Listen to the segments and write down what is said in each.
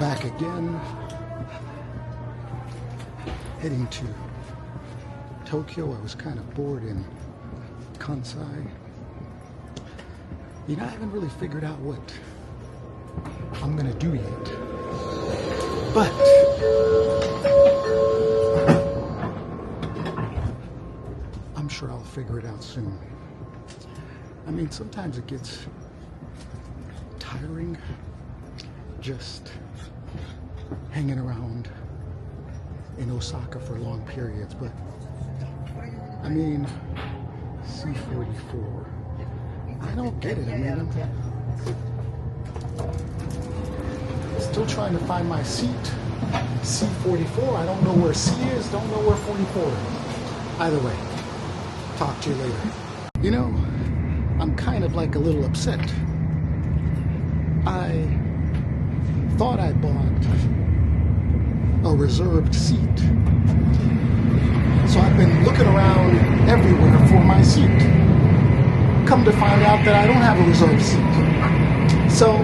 back again, heading to Tokyo. I was kind of bored in Kansai. You know, I haven't really figured out what I'm gonna do yet, but I'm sure I'll figure it out soon. I mean, sometimes it gets tiring just hanging around in Osaka for long periods, but I mean, C-44, I don't get it. I mean, I'm still trying to find my seat. C-44, I don't know where C is, don't know where 44 is. Either way, talk to you later. You know, I'm kind of like a little upset. I thought I bought a reserved seat, so I've been looking around everywhere for my seat. Come to find out that I don't have a reserved seat. So,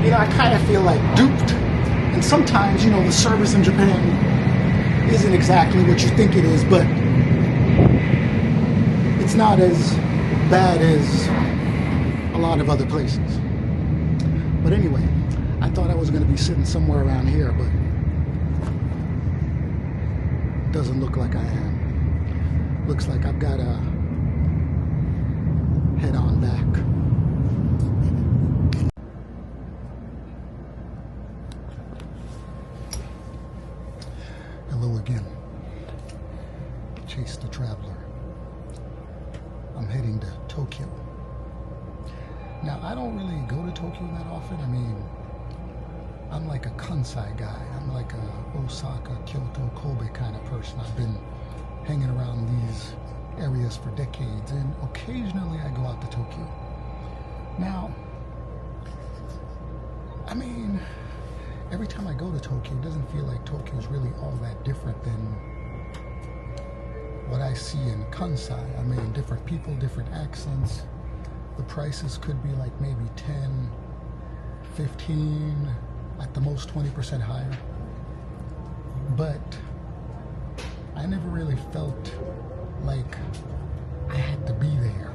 you know, I kind of feel like duped. And sometimes, you know, the service in Japan isn't exactly what you think it is, but it's not as bad as a lot of other places. But anyway, I thought I was going to be sitting somewhere around here, but it doesn't look like I am. Looks like I've got to head on back. Hello again. Chase the Traveler. I'm heading to Tokyo. Now, I don't really go to Tokyo that often. I mean, I'm like a Kansai guy. I'm like a Osaka, Kyoto, Kobe kind of person. I've been hanging around these areas for decades, and occasionally I go out to Tokyo. Now, I mean, every time I go to Tokyo, it doesn't feel like Tokyo is really all that different than what I see in Kansai. I mean, different people, different accents. The prices could be like maybe 10, 15, at the most 20% higher. But I never really felt like I had to be there,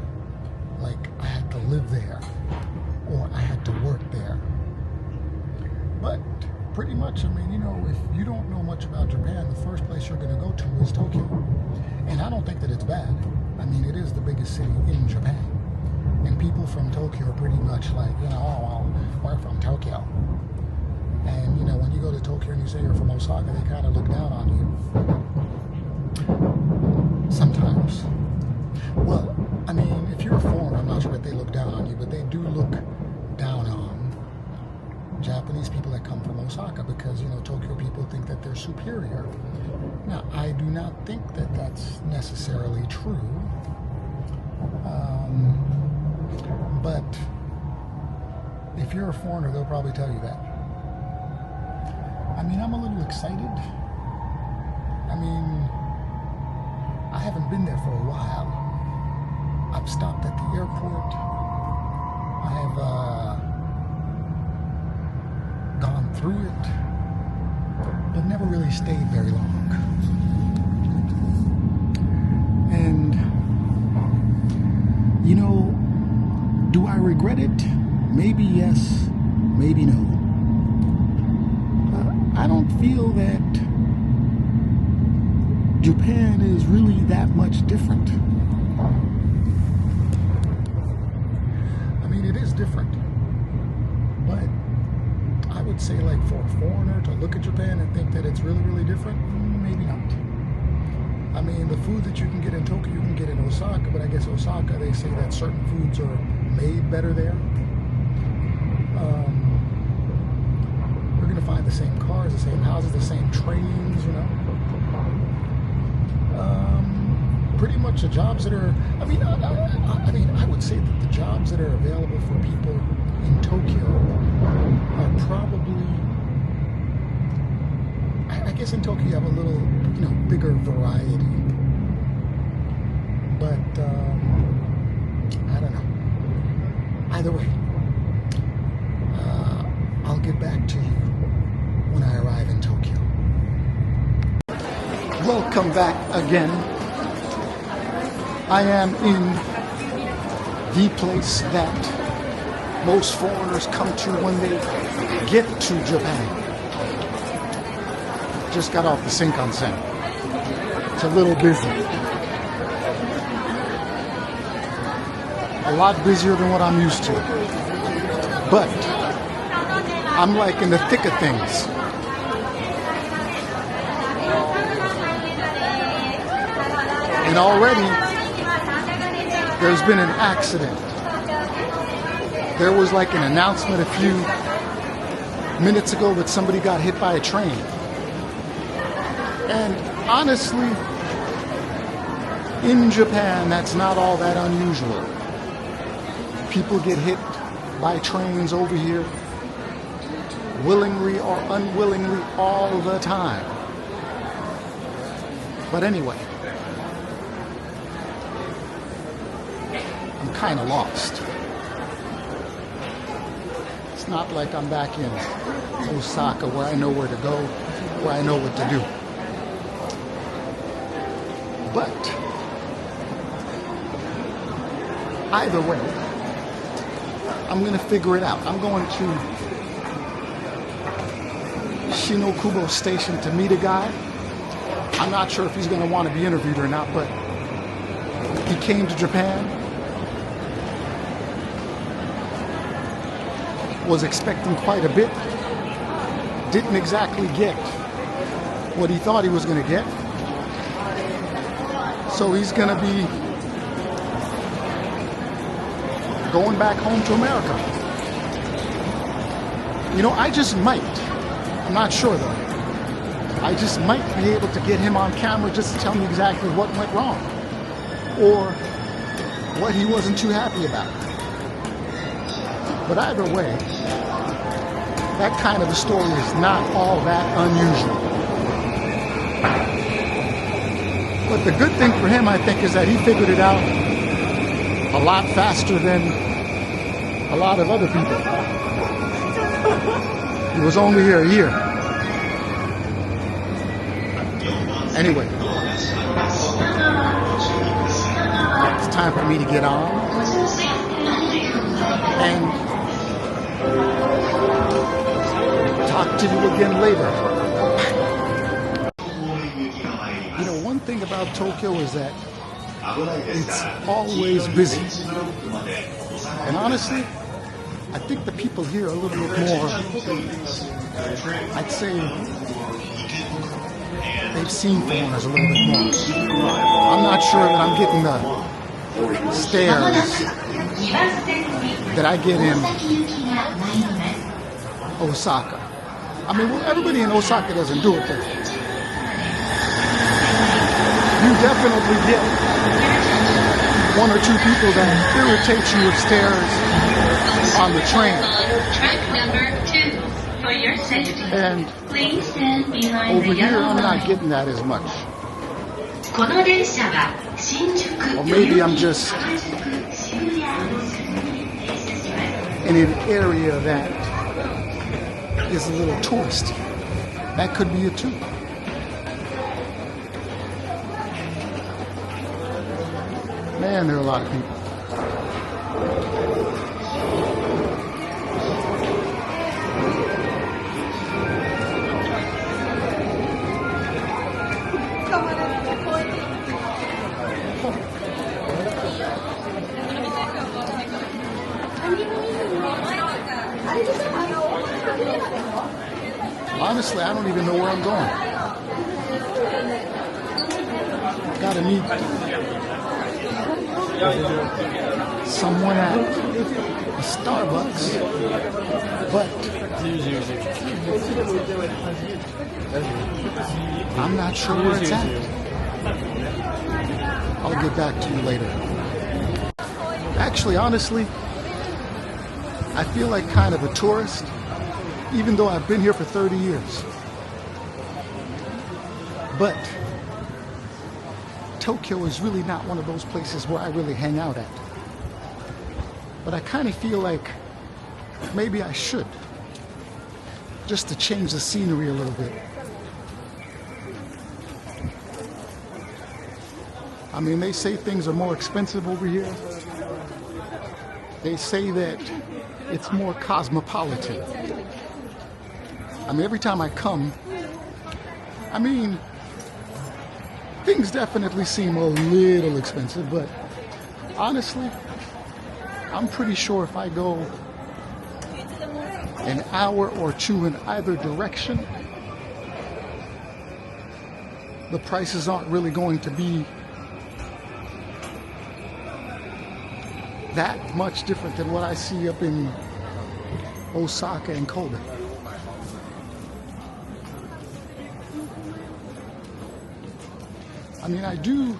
like I had to live there, or I had to work there. But pretty much, I mean, you know, if you don't know much about Japan, the first place you're going to go to is Tokyo. And I don't think that it's bad. I mean, it is the biggest city in Japan. And people from Tokyo are pretty much like, you know, oh, well, we're from Tokyo. And, you know, when you go to Tokyo and you say you're from Osaka, they kind of look down on you. Sometimes. Well, I mean, if you're a foreigner, I'm not sure that they look down on you, but they do look down on Japanese people that come from Osaka because, you know, Tokyo people think that they're superior. Now, I do not think that that's necessarily true. But if you're a foreigner, they'll probably tell you that. I mean, I'm a little excited. I mean, I haven't been there for a while. I've stopped at the airport. I've gone through it, but never really stayed very long. And, you know, do I regret it? Maybe yes, maybe no. I don't feel that Japan is really that much different. I mean, it is different. But I would say, like, for a foreigner to look at Japan and think that it's really, really different, maybe not. I mean, the food that you can get in Tokyo, you can get in Osaka, but I guess Osaka, they say that certain foods are made better there. We're going to find the same cars, the same houses, the same trains, you know. Pretty much the jobs that are, I mean, I would say that the jobs that are available for people in Tokyo are probably, I guess in Tokyo you have a little, you know, bigger variety. But, I don't know. Either way, I'll get back to you when I arrive in Tokyo. Welcome back again. I am in the place that most foreigners come to when they get to Japan. Just got off the Shinkansen. It's a little busy. A lot busier than what I'm used to. But I'm like in the thick of things. And already there's been an accident. There was like an announcement a few minutes ago that somebody got hit by a train. And honestly, in Japan, that's not all that unusual. People get hit by trains over here, willingly or unwillingly, all the time. But anyway, I'm kind of lost. It's not like I'm back in Osaka where I know where to go, where I know what to do. But either way, I'm going to figure it out. I'm going to Shinokubo Station to meet a guy. I'm not sure if he's going to want to be interviewed or not, but he came to Japan, was expecting quite a bit, didn't exactly get what he thought he was going to get. So he's going to be going back home to America. You know, I just might, I'm not sure though, I just might be able to get him on camera just to tell me exactly what went wrong or what he wasn't too happy about. But either way, that kind of a story is not all that unusual. But the good thing for him, I think, is that he figured it out a lot faster than a lot of other people. He was only here a year. Anyway, it's time for me to get on and talk to you again later. You know, one thing about Tokyo is that it's always busy. And honestly, I think the people here are a little bit more, I'd say, they've seen foreigners a little bit more. I'm not sure that I'm getting the stares that I get in Osaka. I mean, well, everybody in Osaka doesn't do it, but you definitely get one or two people that irritate you with stares on the train. Track number 2 for your safety. And Please stand behind over the here, yellow I'm not line. getting that as much. この電車は新宿 Or maybe I'm just in an area that is a little touristy. That could be it too. Man, there are a lot of people. Honestly, I don't even know where I'm going. Gotta meet someone at a Starbucks, but I'm not sure where it's at. I'll get back to you later. Actually, honestly, I feel like kind of a tourist, even though I've been here for 30 years. But Tokyo is really not one of those places where I really hang out at. But I kind of feel like maybe I should. just to change the scenery a little bit. I mean, they say things are more expensive over here. They say that it's more cosmopolitan. I mean, every time I come, I mean, things definitely seem a little expensive, but honestly, I'm pretty sure if I go an hour or two in either direction, the prices aren't really going to be that much different than what I see up in Osaka and Kobe. I mean, I do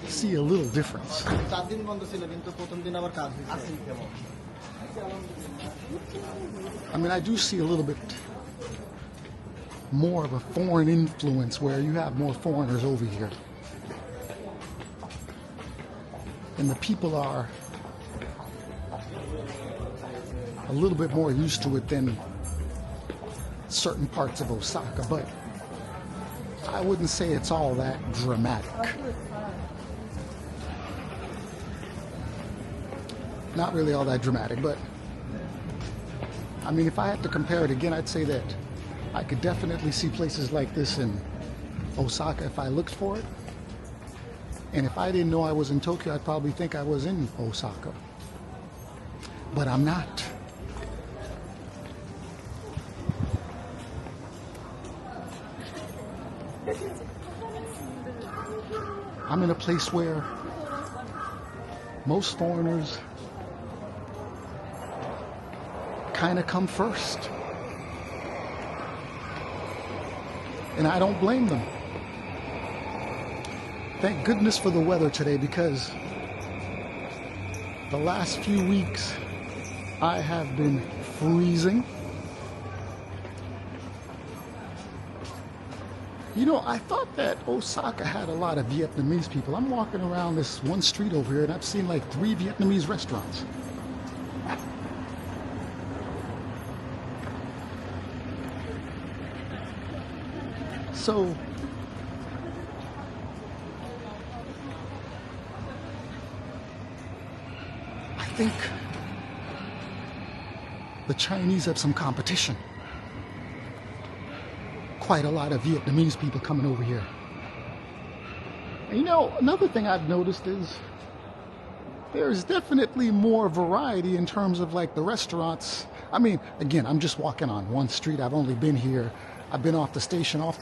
see a little difference. I mean, I do see a little bit more of a foreign influence where you have more foreigners over here. And the people are a little bit more used to it than certain parts of Osaka, but I wouldn't say it's all that dramatic. Not really all that dramatic, but I mean, if I had to compare it again, I'd say that I could definitely see places like this in Osaka if I looked for it. And if I didn't know I was in Tokyo, I'd probably think I was in Osaka. But I'm not. I'm in a place where most foreigners kind of come first. And I don't blame them. Thank goodness for the weather today, because the last few weeks I have been freezing. You know, I thought that Osaka had a lot of Vietnamese people. I'm walking around this one street over here and I've seen like 3 Vietnamese restaurants. So I think the Chinese have some competition. Quite a lot of Vietnamese people coming over here. And you know, another thing I've noticed is there's definitely more variety in terms of like the restaurants. I mean, again, I'm just walking on one street. I've only been here. I've been off the station, I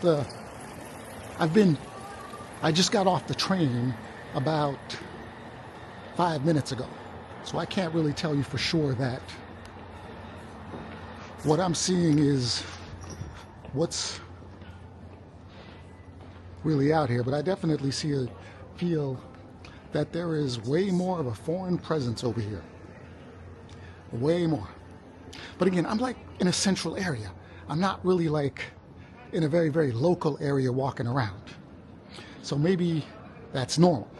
just got off the train about 5 minutes ago. So I can't really tell you for sure that what I'm seeing is what's really out here, but I definitely feel that there is way more of a foreign presence over here. Way more. But again, I'm like in a central area. I'm not really like in a very, very local area walking around. So maybe that's normal.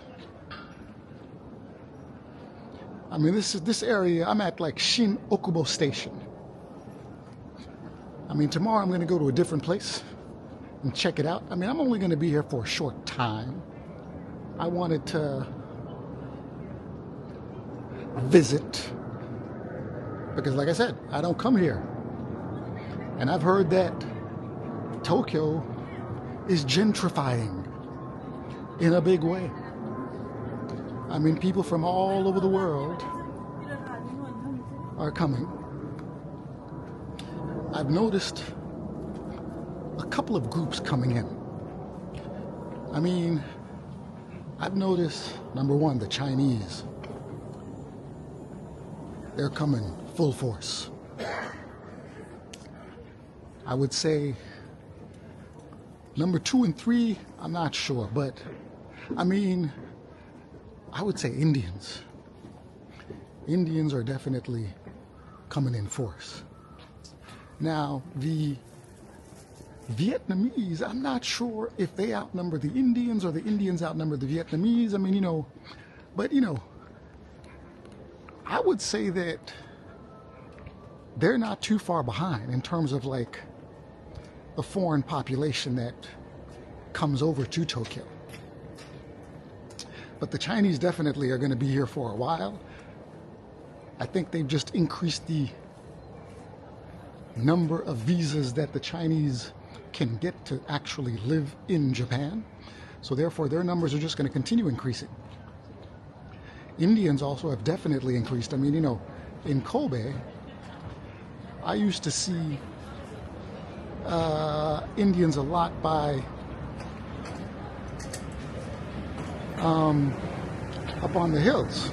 I mean, this area, I'm at like Shin Okubo Station. I mean, tomorrow I'm going to go to a different place and check it out. I mean, I'm only going to be here for a short time. I wanted to visit because, like I said, I don't come here. And I've heard that Tokyo is gentrifying in a big way. I mean, people from all over the world are coming. I've noticed a couple of groups coming in. I mean, I've noticed, number one, the Chinese. They're coming full force. I would say number 2 and 3, I'm not sure, but I mean, I would say Indians. Indians are definitely coming in force. Now, the Vietnamese, I'm not sure if they outnumber the Indians or the Indians outnumber the Vietnamese. I mean, you know, but you know, I would say that they're not too far behind in terms of like the foreign population that comes over to Tokyo. But the Chinese definitely are going to be here for a while. I think they've just increased the number of visas that the Chinese can get to actually live in Japan. So therefore their numbers are just going to continue increasing. Indians also have definitely increased. I mean, you know, in Kobe, I used to see Indians a lot by up on the hills.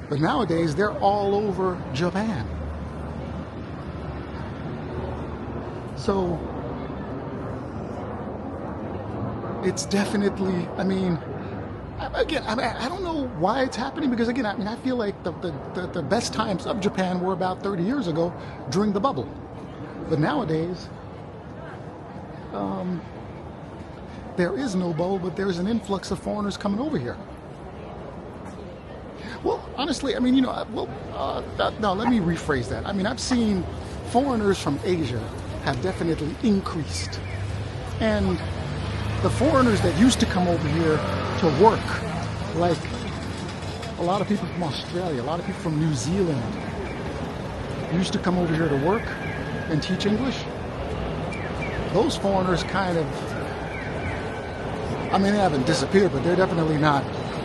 But nowadays they're all over Japan. So it's definitely, I mean, again, I don't know why it's happening, because again, I mean, I feel like the best times of Japan were about 30 years ago during the bubble. But nowadays, there is no bubble, but there's an influx of foreigners coming over here. Well, honestly, I mean, you know, no, let me rephrase that. I mean, I've seen foreigners from Asia have definitely increased. And the foreigners that used to come over here to work, like a lot of people from Australia, a lot of people from New Zealand, used to come over here to work and teach English. Those foreigners kind of, I mean, they haven't disappeared, but they're definitely not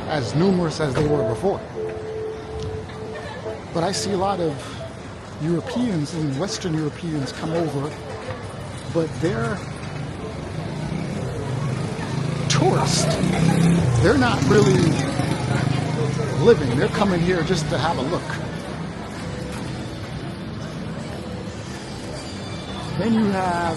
as numerous as they were before. But I see a lot of Europeans and Western Europeans come over, but they're tourists. They're not really living. They're coming here just to have a look. Then you have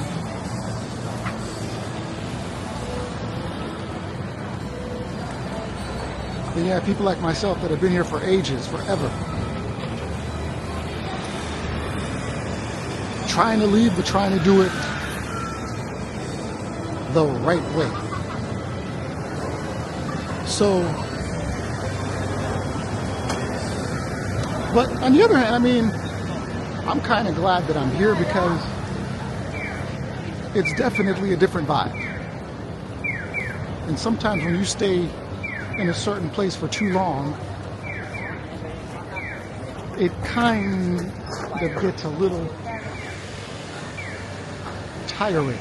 people like myself that have been here for ages, forever. Trying to leave, but trying to do it the right way. So, but on the other hand, I mean, I'm kind of glad that I'm here, because it's definitely a different vibe. And sometimes when you stay in a certain place for too long, it kind of gets a little tiring.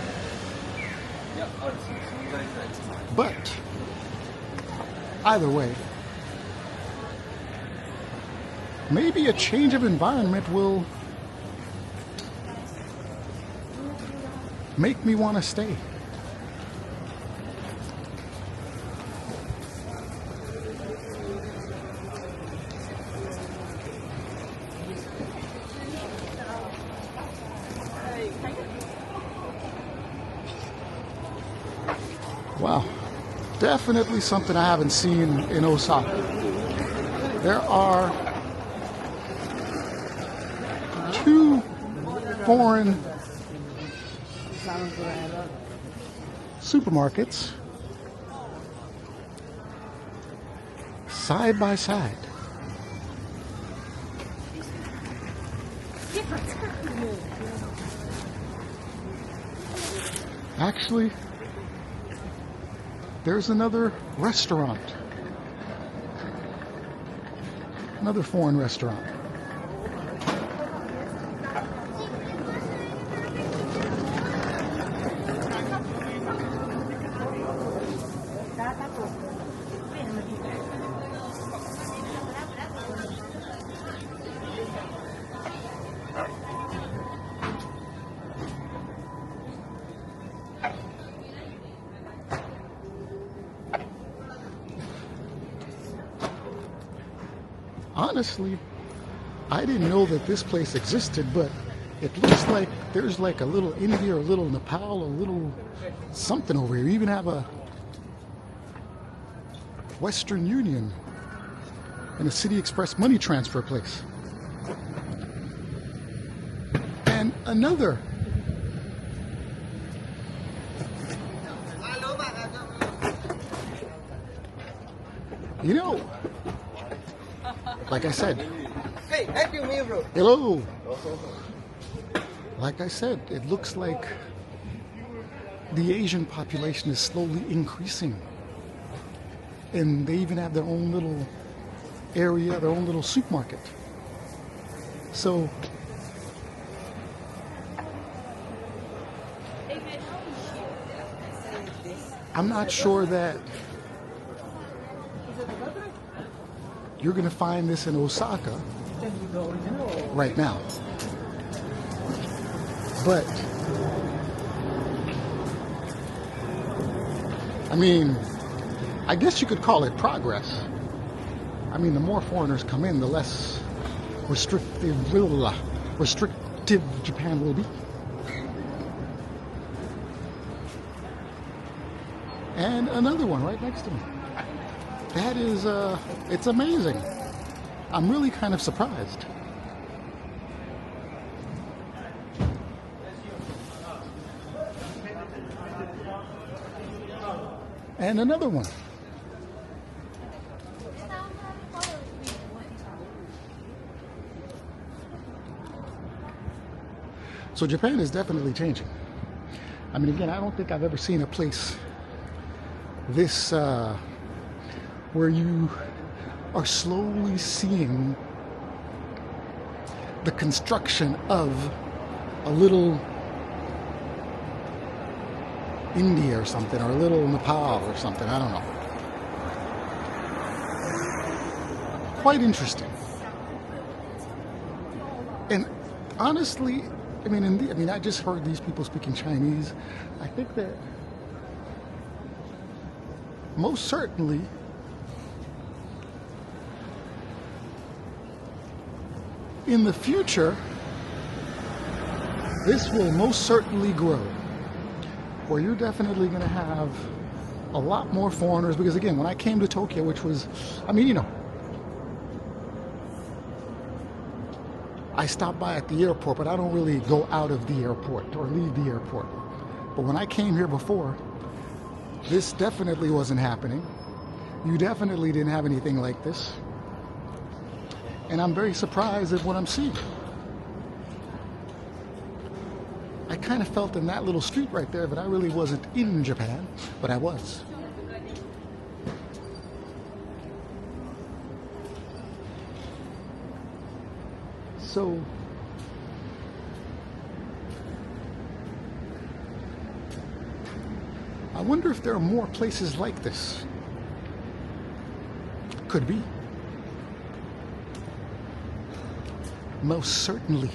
But either way, maybe a change of environment will make me want to stay. Wow, definitely something I haven't seen in Osaka. There are 2 foreign supermarkets side by side. Actually, there's another restaurant, another foreign restaurant. Honestly, I didn't know that this place existed, but it looks like there's like a little India, or a little Nepal, or a little something over here. You even have a Western Union and a City Express money transfer place. And another like I said, Hey, happy New Year, bro. Hello. Like I said, it looks like the Asian population is slowly increasing. And they even have their own little area, their own little supermarket. So I'm not sure that you're going to find this in Osaka right now. But I mean, I guess you could call it progress. I mean, the more foreigners come in, the less restrictive Japan will be. And another one right next to me. That is, it's amazing. I'm really kind of surprised. And another one. So Japan is definitely changing. I mean, again, I don't think I've ever seen a place this where you are slowly seeing the construction of a little India or something, or a little Nepal or something. I don't know. Quite interesting. And honestly, I mean, I just heard these people speaking Chinese. I think that most certainly in the future, this will most certainly grow, where you're definitely going to have a lot more foreigners. Because again, when I came to Tokyo, which was, I mean, you know, I stop by at the airport, but I don't really go out of the airport or leave the airport. But when I came here before, this definitely wasn't happening. You definitely didn't have anything like this. And I'm very surprised at what I'm seeing. I kind of felt in that little street right there that I really wasn't in Japan, but I was. So I wonder if there are more places like this. Could be. Most certainly.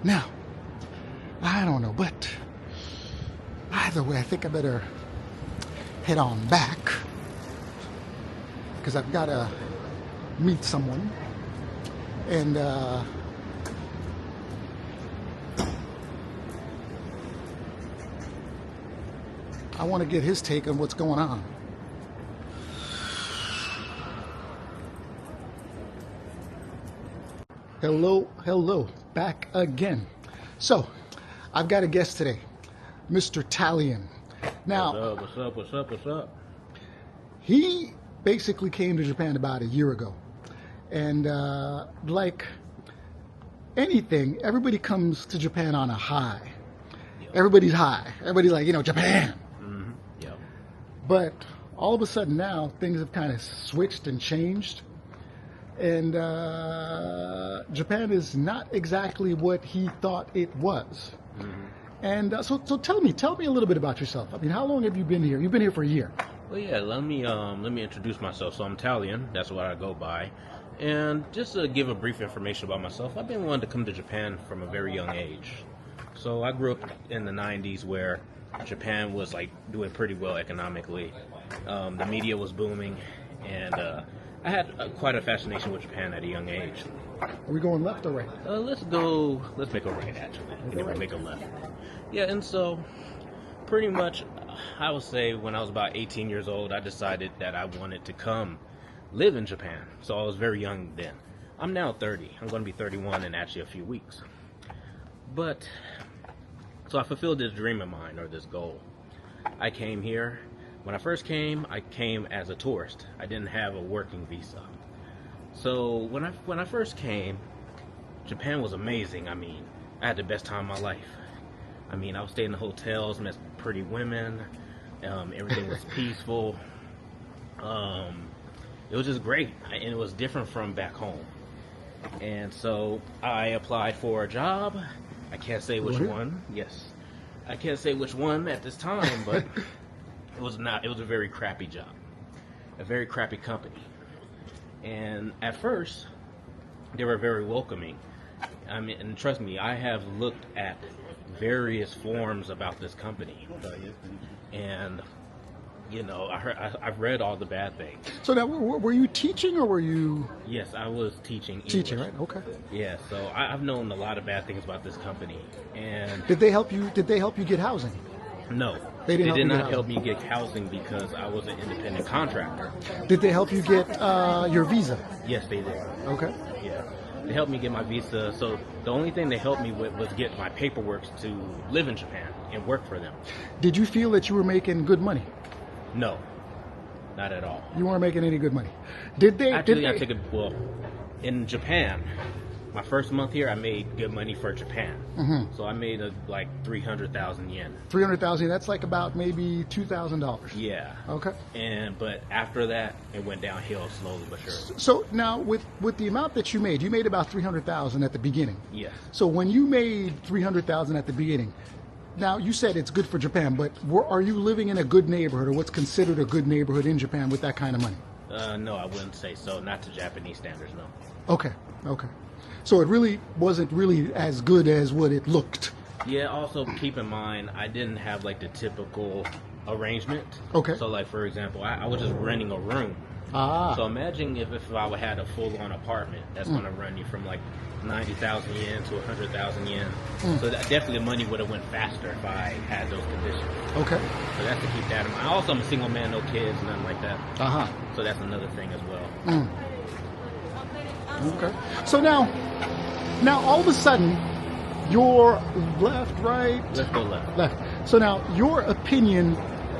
Now, I don't know, but either way, I think I better head on back, because I've got to meet someone, and I want to get his take on what's going on. Hello, back again. So, I've got a guest today, Mr. Talian. Now, What's up? he basically came to Japan about a year ago. And like anything, everybody comes to Japan on a high. Yep. Everybody's high. Everybody's like, you know, Japan. Mm-hmm. Yep. But all of a sudden now, things have kind of switched and changed. And Japan is not exactly what he thought it was. Mm-hmm. And so tell me a little bit about yourself. I mean, how long have you been here? You've been here for a year. Well, yeah. Let me introduce myself. So I'm Talian. That's what I go by. And just to give a brief information about myself, I've been wanting to come to Japan from a very young age. So I grew up in the 90s where Japan was like doing pretty well economically. The media was booming, and I had quite a fascination with Japan at a young age. Are we going left or right? Let's make a right, actually. We never make a left. Yeah, and so pretty much, I would say when I was about 18 years old, I decided that I wanted to come live in Japan. So I was very young then. I'm now 30. I'm going to be 31 in actually a few weeks. But, so I fulfilled this dream of mine, or this goal. I came here. When I first came, I came as a tourist. I didn't have a working visa. So when I first came, Japan was amazing. I mean, I had the best time of my life. I mean, I was staying in hotels, met pretty women. Everything was peaceful. It was just great, and it was different from back home. And so I applied for a job. I can't say which one. Yes, I can't say which one at this time, but it was not. It was a very crappy job, a very crappy company. And at first, they were very welcoming. I mean, and trust me, I have looked at various forums about this company, and you know, I've read all the bad things. So now, were you teaching or were you? Yes, I was teaching English. Teaching, right? Okay. Yeah, so I've known a lot of bad things about this company. And did they help you? Did they help you get housing? No, they did not help me get housing because I was an independent contractor. Did they help you get your visa? Yes, they did. Okay. Yeah, they helped me get my visa. So the only thing they helped me with was get my paperwork to live in Japan and work for them. Did you feel that you were making good money? No, not at all. You weren't making any good money. Did they? Actually, I took it. Well, in Japan, my first month here, I made good money for Japan. Mm-hmm. So I made like 300,000 yen. 300,000. That's like about maybe $2,000. Yeah. Okay. But after that, it went downhill slowly but surely. So now, with the amount that you made about 300,000 at the beginning. Yes. So when you made 300,000 at the beginning, now you said it's good for Japan, but are you living in a good neighborhood, or what's considered a good neighborhood in Japan with that kind of money? No, I wouldn't say so. Not to Japanese standards, no. Okay. So it really wasn't really as good as what it looked. Yeah, also keep in mind, I didn't have like the typical arrangement. Okay. So like, for example, I was just renting a room. Ah. So imagine if I would had a full-on apartment that's going to run you from like 90,000 yen to 100,000 yen. So that definitely the money would have went faster if I had those conditions. Okay. So that's to keep that in mind. Also, I'm a single man, no kids, nothing like that. Uh-huh. So that's another thing as well. Okay. So now all of a sudden, you're left, right? Let's go left. Left. So now your opinion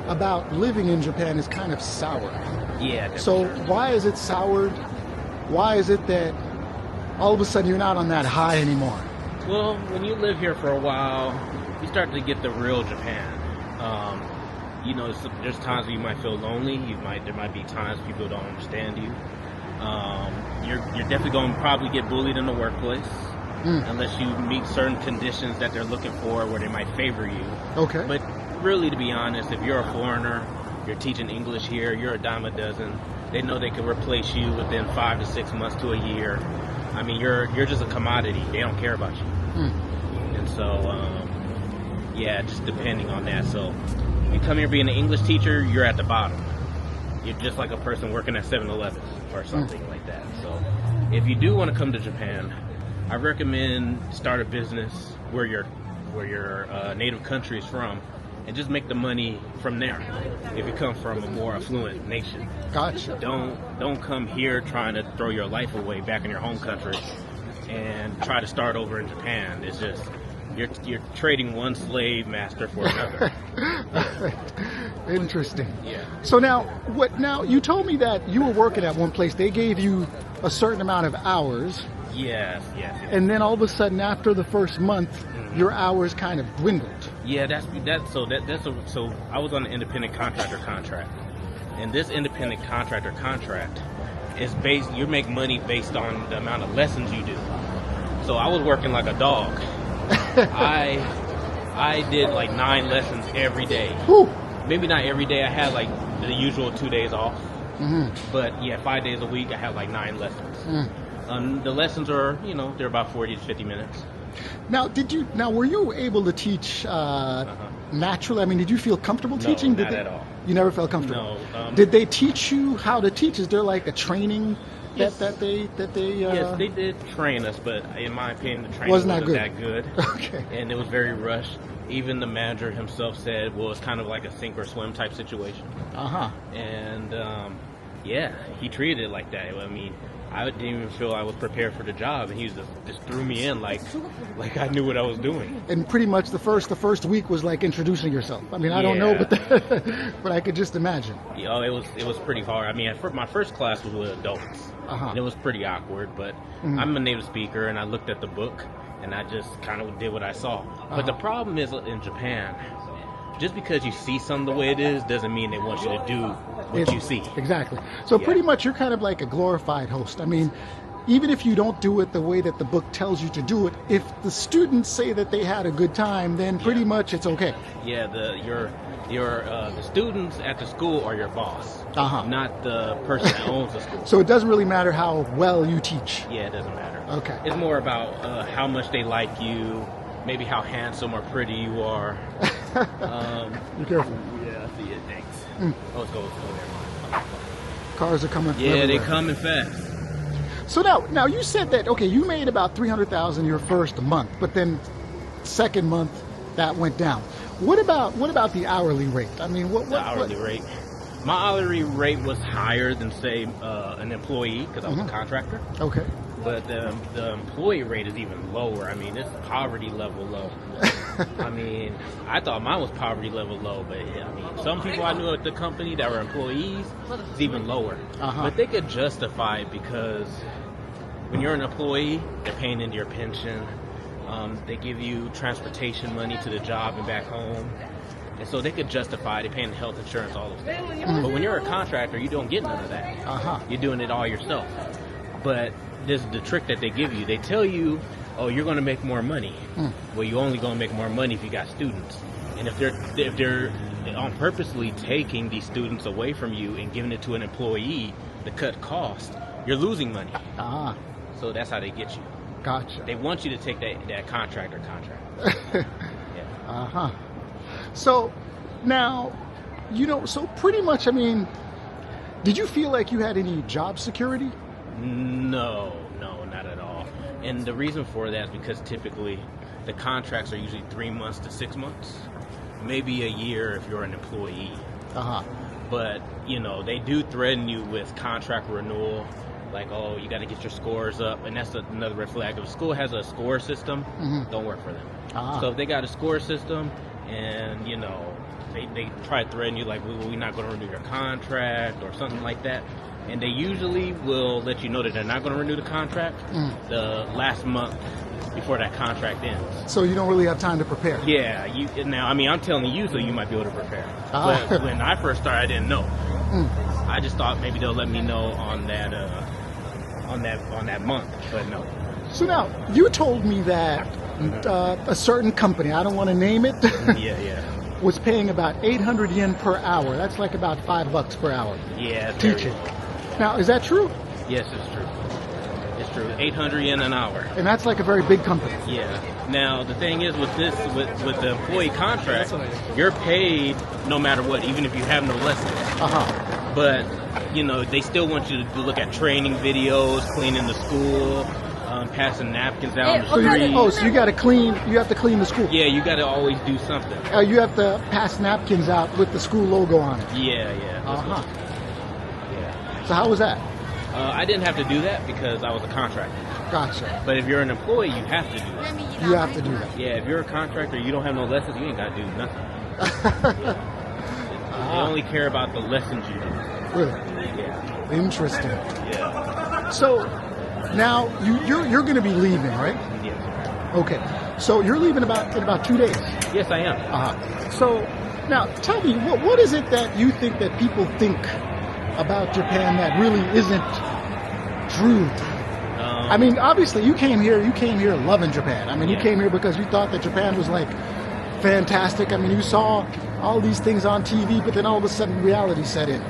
about living in Japan is kind of soured. Yeah. Definitely. So why is it soured? Why is it that all of a sudden you're not on that high anymore? Well, when you live here for a while, you start to get the real Japan. You know, there's times where you might feel lonely. There might be times people don't understand you. You're definitely going to probably get bullied in the workplace unless you meet certain conditions that they're looking for where they might favor you. Okay. But really, to be honest, if you're a foreigner, you're teaching English here, you're a dime a dozen. They know they can replace you within 5 to 6 months to a year. I mean, you're just a commodity. They don't care about you. And so, yeah, just depending on that. So, you come here being an English teacher, you're at the bottom. You're just like a person working at 7-Eleven or something like that. So, if you do want to come to Japan, I recommend start a business where your native country is from, and just make the money from there. If you come from a more affluent nation, Gotcha. Don't come here trying to throw your life away back in your home country and try to start over in Japan. It's just you're trading one slave master for another. Interesting. Yeah. So now you told me that you were working at one place. They gave you a certain amount of hours. Yes. And then all of a sudden, after the first month, your hours kind of dwindled. Yeah, so I was on an independent contractor contract, and this independent contractor contract is based. You make money based on the amount of lessons you do. So I was working like a dog. I did like 9 lessons every day. Whew. Maybe not every day. I had like the usual 2 days off. But yeah, 5 days a week I had like 9 lessons. The lessons are, they're about 40 to 50 minutes. Now, were you able to teach naturally? I mean, did you feel comfortable teaching? No, not at all. You never felt comfortable? No. Did they teach you how to teach? Is there like a training that they? Yes, they did train us, but in my opinion, the training wasn't that good. Okay. And it was very rushed. Even the manager himself said, well, it's kind of like a sink or swim type situation. Uh-huh. And, yeah, he treated it like that. I mean, I didn't even feel I was prepared for the job, and he just threw me in like I knew what I was doing. And pretty much the first week was like introducing yourself. I mean, I don't know, Yeah. but I could just imagine. You know, it was pretty hard. I mean, my first class was with adults, and it was pretty awkward. But I'm a native speaker, and I looked at the book, and I just kind of did what I saw. But the problem is in Japan, just because you see something the way it is doesn't mean they want you to do what you see. Exactly. So pretty much you're kind of like a glorified host. I mean, even if you don't do it the way that the book tells you to do it, if the students say that they had a good time, then pretty much it's okay. Yeah, the students at the school are your boss, not the person that owns the school. So it doesn't really matter how well you teach. Yeah, it doesn't matter. Okay. It's more about how much they like you, maybe how handsome or pretty you are. Be careful. Yeah, I see it. Thanks. Oh, it's go there. Cars are coming from Yeah, they everywhere. coming fast. So now you said that, okay, you made about $300,000 your first month, but then second month that went down. What about the hourly rate? I mean, The hourly rate. My hourly rate was higher than, say, an employee, because I was a contractor. Okay. But the employee rate is even lower. I mean, it's poverty level low. I mean, I thought mine was poverty level low, but I mean, some people I knew at the company that were employees, it's even lower. But they could justify it because when you're an employee, they're paying into your pension. They give you transportation money to the job and back home. And so they could justify, they're paying health insurance, all those things. But when you're a contractor, you don't get none of that. You're doing it all yourself. But this is the trick that they give you. They tell you, oh, you're going to make more money. Well, you're only going to make more money if you got students. And if they're on purposely taking these students away from you and giving it to an employee to cut costs, you're losing money. So that's how they get you. Gotcha. They want you to take that contract. Yeah. So now, so pretty much, I mean, did you feel like you had any job security? No, not at all. And the reason for that is because typically the contracts are usually 3 months to 6 months, maybe a year if you're an employee. But, they do threaten you with contract renewal, like, oh, you got to get your scores up. And that's another red flag. If a school has a score system, don't work for them. So if they got a score system and, they try to threaten you like, we're not going to renew your contract or something like that. And they usually will let you know that they're not going to renew the contract the last month before that contract ends. So you don't really have time to prepare. Yeah. Now, I mean, I'm telling you, so you might be able to prepare. But when I first started, I didn't know. I just thought maybe they'll let me know on that month, but no. So now, you told me that a certain company, I don't want to name it, was paying about 800 yen per hour. That's like about $5 per hour. Yeah. Teaching. Now, is that true? Yes, it's true. It's true. 800 yen an hour. And that's like a very big company. Yeah. Now, the thing is with the employee contract, you're paid no matter what, even if you have no lessons. But, they still want you to look at training videos, cleaning the school, passing napkins out on the street. So you got to clean. You have to clean the school. Yeah, you got to always do something. You have to pass napkins out with the school logo on it. Yeah. So how was that? I didn't have to do that because I was a contractor. Gotcha. But if you're an employee, you have to do that. You have to do that. Yeah, if you're a contractor, you don't have no lessons, you ain't got to do nothing. They only care about the lessons you do. Really? Yeah. Interesting. Yeah. So now you're going to be leaving, right? Yes. Okay. So you're leaving in about 2 days. Yes, I am. So now tell me, what is it that you think that people think about Japan that really isn't true? I mean, obviously you came here loving Japan. I mean, you came here because you thought that Japan was like fantastic. I mean, you saw all these things on TV, but then all of a sudden reality set in.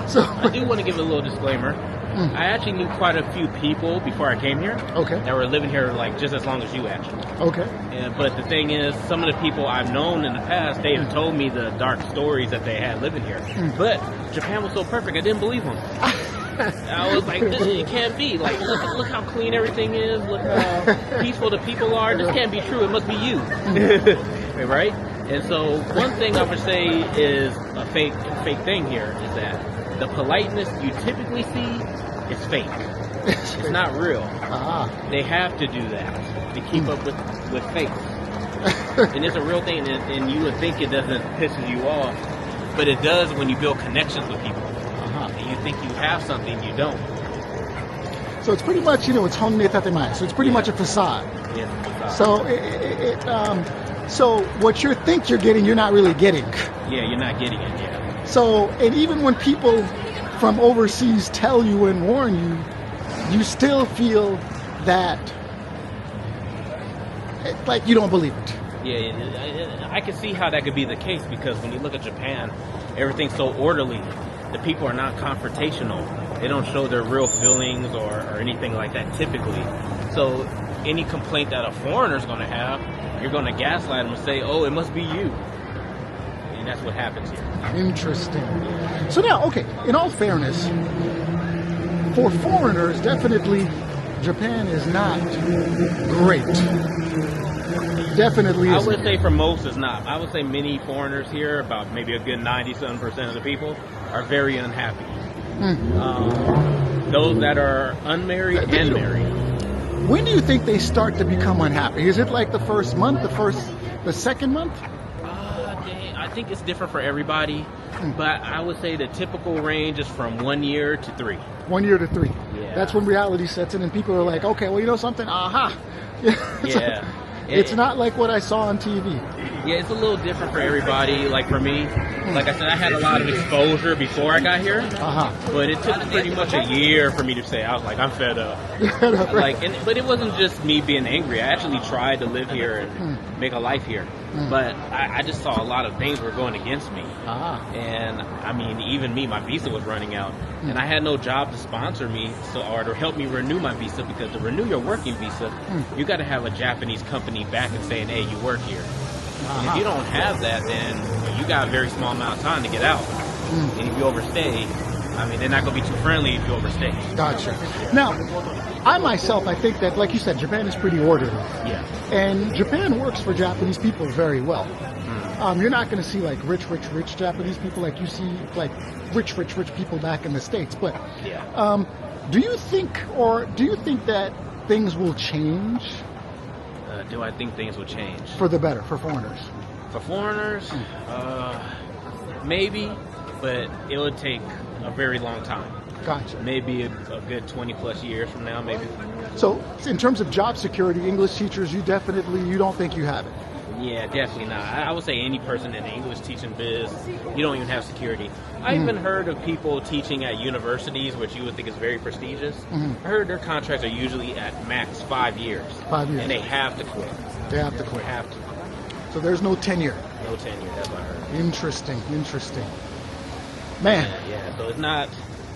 So I do want to give a little disclaimer. I actually knew quite a few people before I came here. Okay. That were living here like just as long as you actually. Okay. But the thing is, some of the people I've known in the past, they have told me the dark stories that they had living here. But Japan was so perfect, I didn't believe them. I was like, it can't be. Like, look how clean everything is. Look how peaceful the people are. This can't be true. It must be you. Right? And so one thing I would say is a fake thing here is that the politeness you typically see is fake. It's not real. Ah. They have to do that to keep up with faith. And it's a real thing, and you would think it doesn't pisses you off, but it does when you build connections with people. And you think you have something, you don't. So it's pretty much, it's honne tatemae. So it's pretty much a facade. Yeah, So so what you think you're getting, you're not really getting. Yeah, you're not getting it. Yeah. So, and even when people from overseas tell you and warn you, you still feel that, like, you don't believe it. Yeah, I can see how that could be the case, because when you look at Japan, everything's so orderly. The people are not confrontational. They don't show their real feelings or anything like that typically. So any complaint that a foreigner's going to have, you're going to gaslight them and say, oh, it must be you. And that's what happens here. Interesting. So now, okay, in all fairness, for foreigners, definitely Japan is not great. Definitely I isn't. would say for most it's not. I would say many foreigners here, about maybe a good 97% of the people, are very unhappy. Those that are unmarried and married. When do you think they start to become unhappy? Is it like the first month, the second month? I think it's different for everybody, but I would say the typical range is from 1 year to 3. 1 year to 3. Yeah. That's when reality sets in and people are like, okay, well, you know something? Aha. Yeah. It's not like what I saw on TV. Yeah, it's a little different for everybody. Like for me, like I said, I had a lot of exposure before I got here, but it took pretty much a year for me to say, I was like, I'm fed up. But it wasn't just me being angry. I actually tried to live here and make a life here, but I just saw a lot of things were going against me. And I mean, even me, my visa was running out, and I had no job to sponsor me, or to help me renew my visa, because to renew your working visa, you got to have a Japanese company back and saying, hey, you work here. And if you don't have that, then you got a very small amount of time to get out. And if you overstay, I mean, they're not going to be too friendly if you overstay. Gotcha. Now, I think that, like you said, Japan is pretty orderly. Yeah. And Japan works for Japanese people very well. You're not going to see like rich Japanese people like you see like rich people back in the States. But do you think that things will change? Do I think things will change? For the better, for foreigners? For foreigners, maybe, but it would take a very long time. Gotcha. Maybe a good 20 plus years from now, maybe. So in terms of job security, English teachers, you don't think you have it? Yeah, definitely not. I would say any person in the English teaching biz, you don't even have security. I even heard of people teaching at universities, which you would think is very prestigious. I heard their contracts are usually at max 5 years. 5 years. And they have to quit. They have to quit. They have to. So there's no tenure. No tenure, that's what I heard. Interesting. Man. Yeah, so it's not,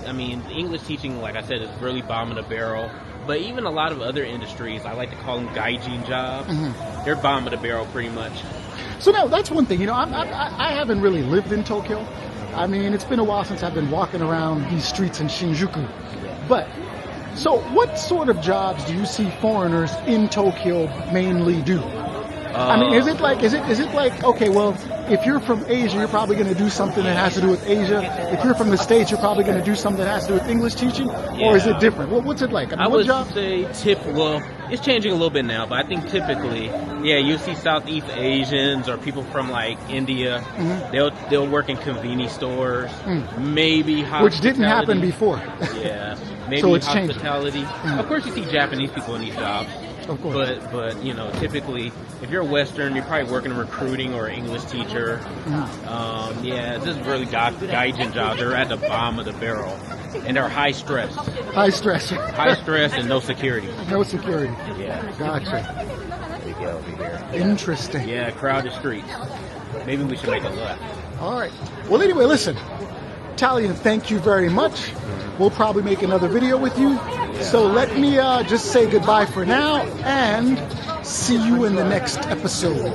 I mean, English teaching, like I said, is really bomb in the barrel. But even a lot of other industries, I like to call them gaijin jobs. They're bomb in the barrel pretty much. So now, that's one thing. I haven't really lived in Tokyo. I mean, it's been a while since I've been walking around these streets in Shinjuku. But, so what sort of jobs do you see foreigners in Tokyo mainly do? I mean, is it like, okay, well, if you're from Asia, you're probably going to do something that has to do with Asia. If you're from the States, you're probably going to do something that has to do with English teaching? Or is it different? What's it like? I would say well, it's changing a little bit now, but I think typically, you see Southeast Asians or people from like India, they'll work in convenience stores, maybe hospitality. Which didn't happen before. Yeah, maybe so it's hospitality. Of course you see Japanese people in these jobs. Of course. But typically, if you're Western, you're probably working in recruiting or an English teacher. This is really gaijin jobs. They're at the bottom of the barrel, and they're high stress. High stress. High stress and no security. No security. Yeah. Gotcha. There you go, over here. Interesting. Yeah, crowded streets. Maybe we should make a left. All right. Well, anyway, listen. Talian, thank you very much. We'll probably make another video with you. So let me just say goodbye for now and see you in the next episode.